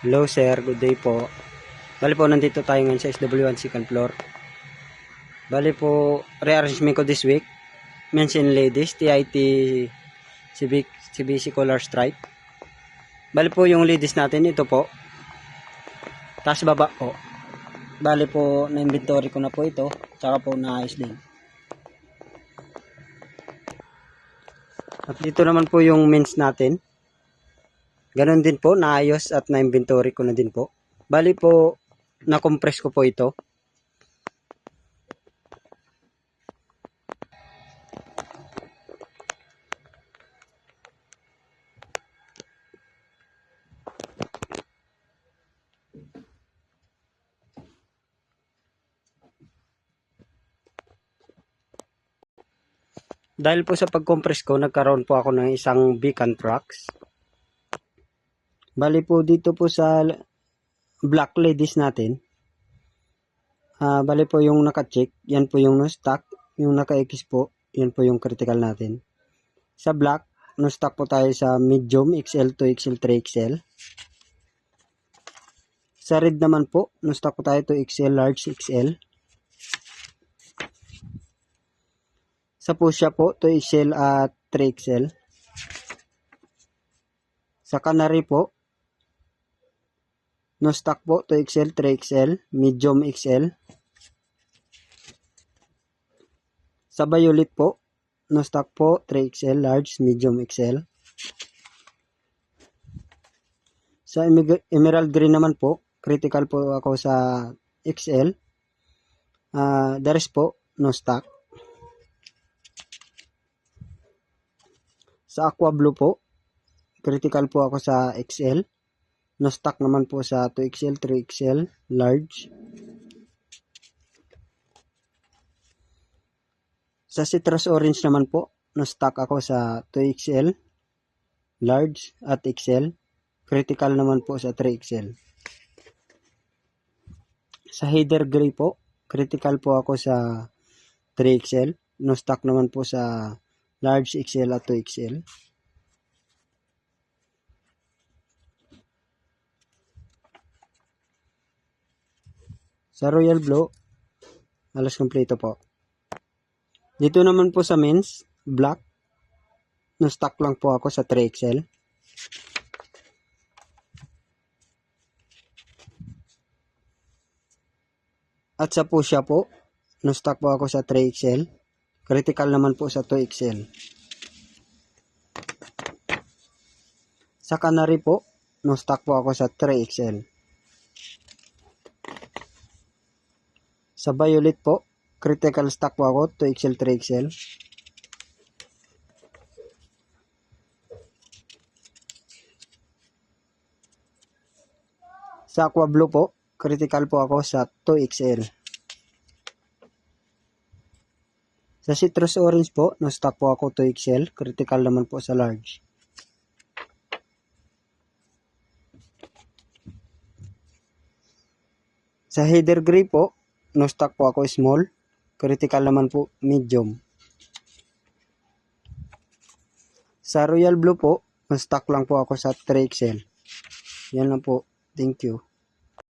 Hello sir, good day po. Bali po, nandito tayo ngayon sa SW1 second floor. Bali po, rearrangement ko this week. Men's and ladies, TIT CBC color stripe. Bali po yung ladies natin, ito po. Taas baba po. Bali po, na-inventory ko na po ito. Tsaka po naayos din. At dito naman po yung men's natin. Ganon din po, naayos at na-inventory ko na din po. Bali po, na-compress ko po ito. Dahil po sa pag-compress ko, nagkaroon po ako ng isang beacon tracks. Bali po dito po sa black ladies natin. Bali po yung naka-check, yan po yung no-stock. Yung naka-X po, yan po yung critical natin. Sa black, no-stock po tayo sa medium, XL to XL, 3XL. Sa red naman po, no-stock po tayo to XL, large, XL. Sa pusha po, to XL at 3XL. Sa canary po, no stock po, 2XL, 3XL, medium XL. Sa violet po, no stock po, 3XL, large, medium XL. Sa emerald green naman po, critical po ako sa XL. The rest po, no stock. Sa aqua blue po, critical po ako sa XL. No stock naman po sa 2XL, 3XL, large. Sa citrus orange naman po, no stock ako sa 2XL, large at XL. Critical naman po sa 3XL. Sa heather gray po, critical po ako sa 3XL. No stock naman po sa large XL at 2XL. Sa royal blue, halos kompleto po. Dito naman po sa men's, black, no stock lang po ako sa 3XL. At sa pusha po, no stock po ako sa 3XL. Critical naman po sa 2XL. Sa canary po, no stock po ako sa 3XL. Sa violet po, critical stock po ako, 2XL, 3XL. Sa aqua blue po, critical po ako sa 2XL. Sa citrus orange po, no stock po ako 2XL, critical naman po sa large. Sa heather gray po, no stock po ako small, critical naman po medium. Sa royal blue po, no stock lang po ako sa 3XL. Yan lang po. Thank you.